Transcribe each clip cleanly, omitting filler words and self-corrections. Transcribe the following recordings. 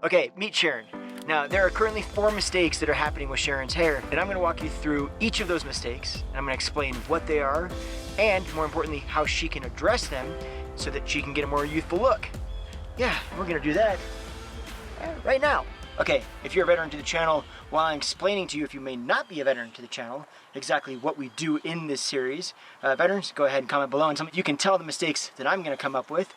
Okay, meet Sharon. Now, there are currently 4 mistakes that are happening with Sharon's hair, and I'm going to walk you through each of those mistakes, and I'm going to explain what they are, and more importantly, how she can address them so that she can get a more youthful look. Yeah, we're going to do that right now. Okay, if you're a veteran to the channel, while I'm explaining to you, if you may not be a veteran to the channel, exactly what we do in this series, veterans, go ahead and comment below, and you can tell the mistakes that I'm going to come up with.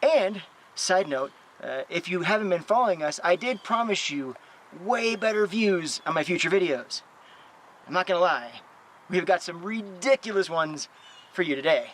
And, side note, if you haven't been following us, I did promise you way better views on my future videos. I'm not gonna lie, we've got some ridiculous ones for you today.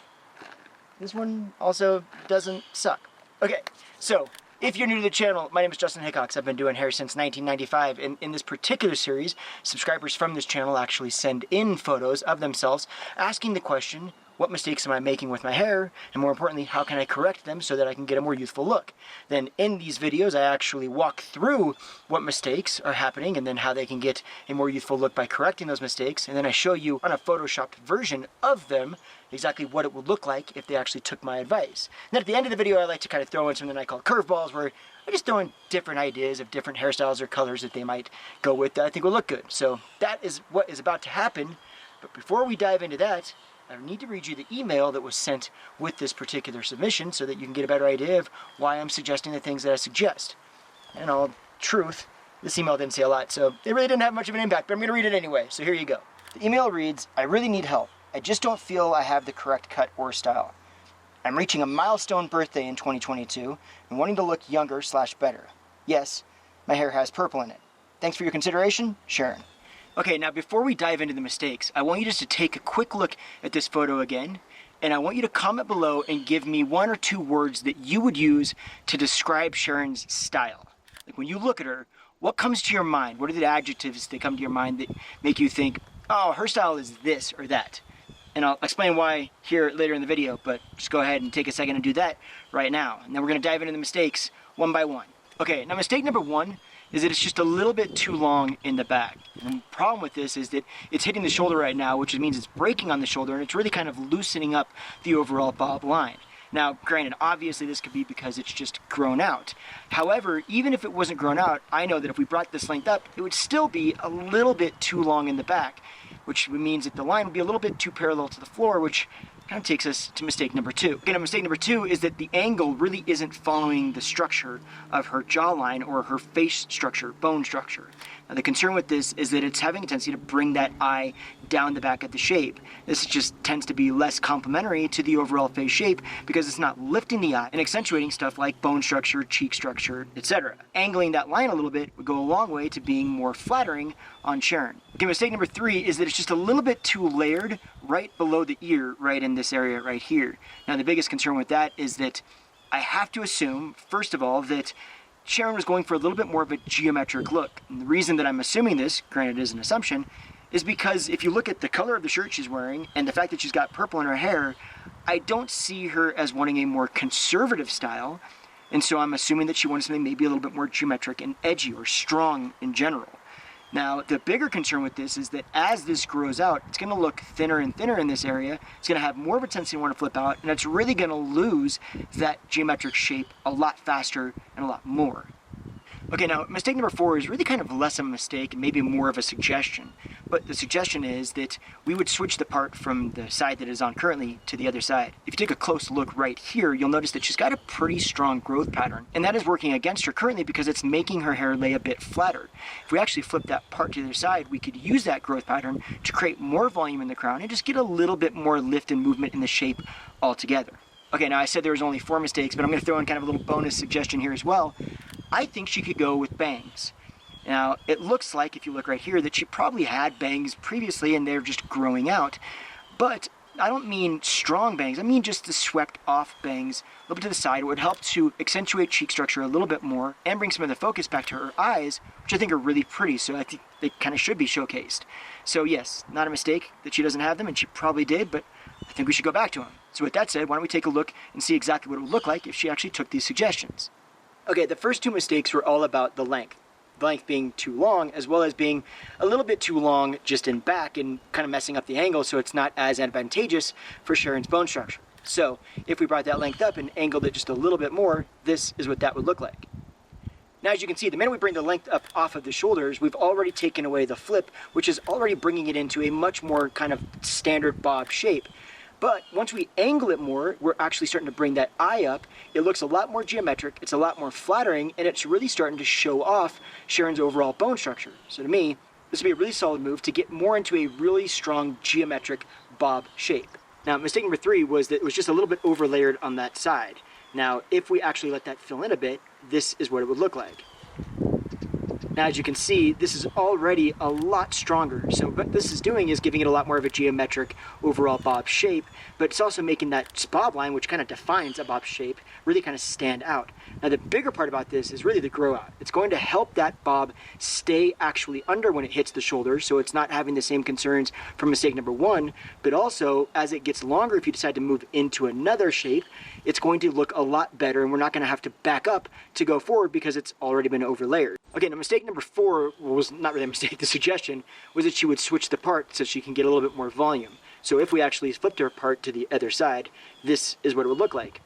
This one also doesn't suck. Okay, so if you're new to the channel, my name is Justin Hickox. I've been doing hair since 1995, and in this particular series, subscribers from this channel actually send in photos of themselves asking the question, what mistakes am I making with my hair? And more importantly, how can I correct them so that I can get a more youthful look? Then in these videos, I actually walk through what mistakes are happening and then how they can get a more youthful look by correcting those mistakes. And then I show you on a photoshopped version of them exactly what it would look like if they actually took my advice. And then at the end of the video, I like to kind of throw in something I call curveballs, where I just throw in different ideas of different hairstyles or colors that they might go with that I think will look good. So that is what is about to happen. But before we dive into that, I need to read you the email that was sent with this particular submission so that you can get a better idea of why I'm suggesting the things that I suggest. In all truth, this email didn't say a lot, so it really didn't have much of an impact, but I'm going to read it anyway, so here you go. The email reads, I really need help. I just don't feel I have the correct cut or style. I'm reaching a milestone birthday in 2022 and wanting to look younger/better. Yes, my hair has purple in it. Thanks for your consideration, Sharon. Okay, now before we dive into the mistakes, I want you just to take a quick look at this photo again, and I want you to comment below and give me 1 or 2 words that you would use to describe Sharon's style. Like when you look at her, what comes to your mind? What are the adjectives that come to your mind that make you think, oh, her style is this or that? And I'll explain why here later in the video, but just go ahead and take a second and do that right now. And then we're going to dive into the mistakes one by one. Okay, now mistake number 1 is that it's just a little bit too long in the back. And the problem with this is that it's hitting the shoulder right now, which means it's breaking on the shoulder, and it's really kind of loosening up the overall bob line. Now, granted, obviously this could be because it's just grown out. However, even if it wasn't grown out, I know that if we brought this length up, it would still be a little bit too long in the back, which means that the line would be a little bit too parallel to the floor, which kind of takes us to mistake number 2. Again, mistake number 2 is that the angle really isn't following the structure of her jawline or her face structure, bone structure. Now, the concern with this is that it's having a tendency to bring that eye down the back of the shape. This just tends to be less complementary to the overall face shape because it's not lifting the eye and accentuating stuff like bone structure, cheek structure, etc. Angling that line a little bit would go a long way to being more flattering on Sharon. Okay, mistake number 3 is that it's just a little bit too layered right below the ear, right in this area right here. Now, the biggest concern with that is that I have to assume, first of all, that Sharon was going for a little bit more of a geometric look. And the reason that I'm assuming this, granted it is an assumption, is because if you look at the color of the shirt she's wearing and the fact that she's got purple in her hair, I don't see her as wanting a more conservative style. And so I'm assuming that she wants something maybe a little bit more geometric and edgy or strong in general. Now, the bigger concern with this is that as this grows out, it's going to look thinner and thinner in this area. It's going to have more of a tendency to want to flip out, and it's really going to lose that geometric shape a lot faster and a lot more. Okay, now mistake number 4 is really kind of less of a mistake and maybe more of a suggestion. But the suggestion is that we would switch the part from the side that it is on currently to the other side. If you take a close look right here, you'll notice that she's got a pretty strong growth pattern. And that is working against her currently because it's making her hair lay a bit flatter. If we actually flip that part to the other side, we could use that growth pattern to create more volume in the crown and just get a little bit more lift and movement in the shape altogether. Okay, now I said there was only 4 mistakes, but I'm going to throw in kind of a little bonus suggestion here as well. I think she could go with bangs. Now, it looks like, if you look right here, that she probably had bangs previously and they're just growing out. But I don't mean strong bangs, I mean just the swept off bangs a little bit to the side. It would help to accentuate cheek structure a little bit more and bring some of the focus back to her eyes, which I think are really pretty, so I think they kind of should be showcased. So yes, not a mistake that she doesn't have them, and she probably did, but I think we should go back to them. So with that said, why don't we take a look and see exactly what it would look like if she actually took these suggestions. Okay, the first 2 mistakes were all about the length. The length being too long, as well as being a little bit too long just in back and kind of messing up the angle so it's not as advantageous for Sharon's bone structure. So if we brought that length up and angled it just a little bit more, this is what that would look like. Now, as you can see, the minute we bring the length up off of the shoulders, we've already taken away the flip, which is already bringing it into a much more kind of standard bob shape. But once we angle it more, we're actually starting to bring that eye up. It looks a lot more geometric, it's a lot more flattering, and it's really starting to show off Sharon's overall bone structure. So to me, this would be a really solid move to get more into a really strong geometric bob shape. Now, mistake number 3 was that it was just a little bit overlayered on that side. Now, if we actually let that fill in a bit, this is what it would look like. Now, as you can see, this is already a lot stronger. So what this is doing is giving it a lot more of a geometric overall bob shape, but it's also making that bob line, which kind of defines a bob shape, really kind of stand out. Now, the bigger part about this is really the grow out. It's going to help that bob stay actually under when it hits the shoulders, so it's not having the same concerns from mistake number 1, but also as it gets longer, if you decide to move into another shape, it's going to look a lot better, and we're not going to have to back up to go forward because it's already been overlayered. Okay, now mistake number 4 was not really a mistake. The suggestion was that she would switch the part so she can get a little bit more volume. So if we actually flipped her part to the other side, this is what it would look like.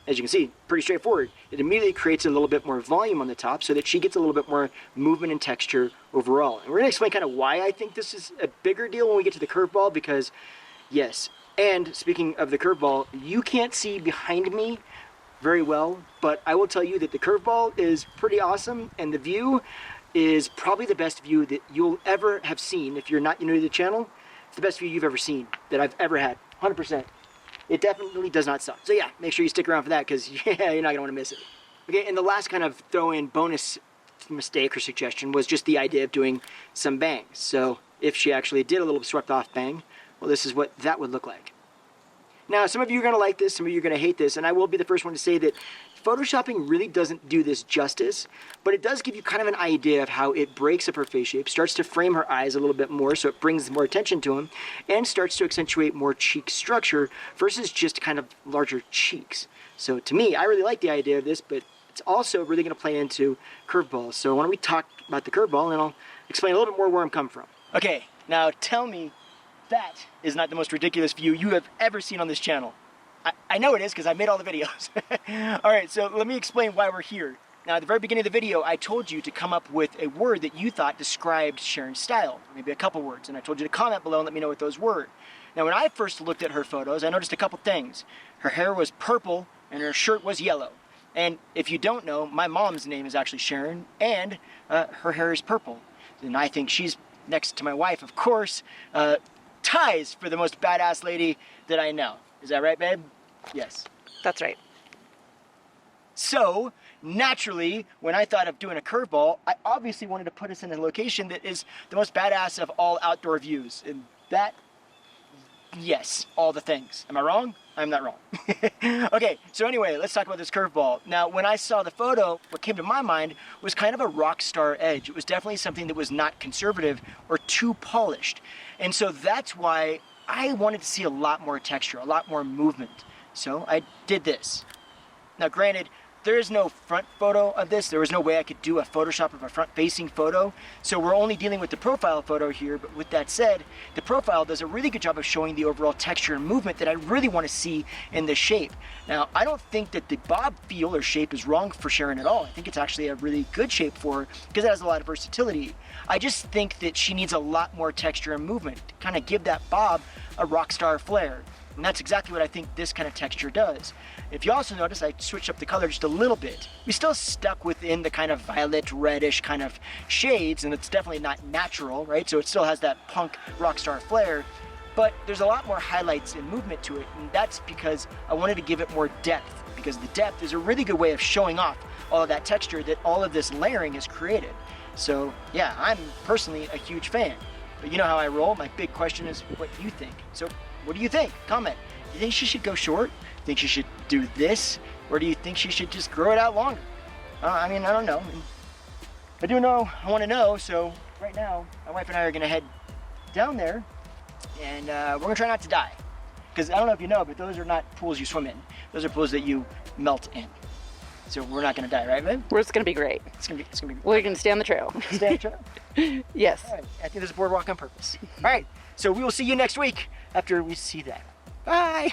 As you can see, pretty straightforward. It immediately creates a little bit more volume on the top so that she gets a little bit more movement and texture overall. And we're going to explain kind of why I think this is a bigger deal when we get to the curveball, because yes, and speaking of the curveball, you can't see behind me very well, but I will tell you that the curveball is pretty awesome, and the view is probably the best view that you'll ever have seen. If you're not new to the channel, it's the best view you've ever seen, that I've ever had, 100%. It definitely does not suck. So yeah, make sure you stick around for that, because yeah, you're not gonna wanna miss it. Okay, and the last kind of throw-in bonus mistake or suggestion was just the idea of doing some bangs. So if she actually did a little swept off bang, well, this is what that would look like. Now, some of you are going to like this, some of you are going to hate this, and I will be the first one to say that Photoshopping really doesn't do this justice, but it does give you kind of an idea of how it breaks up her face shape, starts to frame her eyes a little bit more so it brings more attention to them, and starts to accentuate more cheek structure versus just kind of larger cheeks. So to me, I really like the idea of this, but it's also really going to play into curveballs. So why don't we talk about the curveball, and I'll explain a little bit more where I'm coming from. Okay, now tell me that is not the most ridiculous view you have ever seen on this channel. I know it is because I made all the videos. Alright, so let me explain why we're here. Now, at the very beginning of the video, I told you to come up with a word that you thought described Sharon's style, maybe a couple words, and I told you to comment below and let me know what those were. Now, when I first looked at her photos, I noticed a couple things. Her hair was purple and her shirt was yellow. And if you don't know, my mom's name is actually Sharon, and her hair is purple. And I think she's, next to my wife, of course, ties for the most badass lady that I know. Is that right, babe? Yes. That's right. So, naturally, when I thought of doing a curveball, I obviously wanted to put us in a location that is the most badass of all outdoor views. And that, yes, all the things. Am I wrong? I'm not wrong. Okay, so anyway, let's talk about this curveball. Now, when I saw the photo, what came to my mind was kind of a Rockstar edge. It was definitely something that was not conservative or too polished. And so that's why I wanted to see a lot more texture, a lot more movement. So I did this. Now, granted, there is no front photo of this. There was no way I could do a Photoshop of a front-facing photo. So we're only dealing with the profile photo here. But with that said, the profile does a really good job of showing the overall texture and movement that I really want to see in the shape. Now, I don't think that the bob feel or shape is wrong for Sharon at all. I think it's actually a really good shape for her because it has a lot of versatility. I just think that she needs a lot more texture and movement to kind of give that bob a Rockstar flair. And that's exactly what I think this kind of texture does. If you also notice, I switched up the color just a little bit. We still stuck within the kind of violet, reddish kind of shades, and it's definitely not natural, right? So it still has that punk Rockstar flair, but there's a lot more highlights and movement to it, and that's because I wanted to give it more depth, because the depth is a really good way of showing off all of that texture that all of this layering has created. So yeah, I'm personally a huge fan. But you know how I roll. My big question is what you think. So what do you think? Comment. Do you think she should go short? Do you think she should do this? Or do you think she should just grow it out longer? I mean, I don't know. I do know, I want to know, so right now, my wife and I are going to head down there, and we're going to try not to die. Because I don't know if you know, but those are not pools you swim in. Those are pools that you melt in. So we're not going to die, right, babe? It's going to be great. It's going to be great. We're going to stay on the trail. Stay on the trail? Yes. All right. I think there's a boardwalk on purpose. All right. So we will see you next week after we see that. Bye.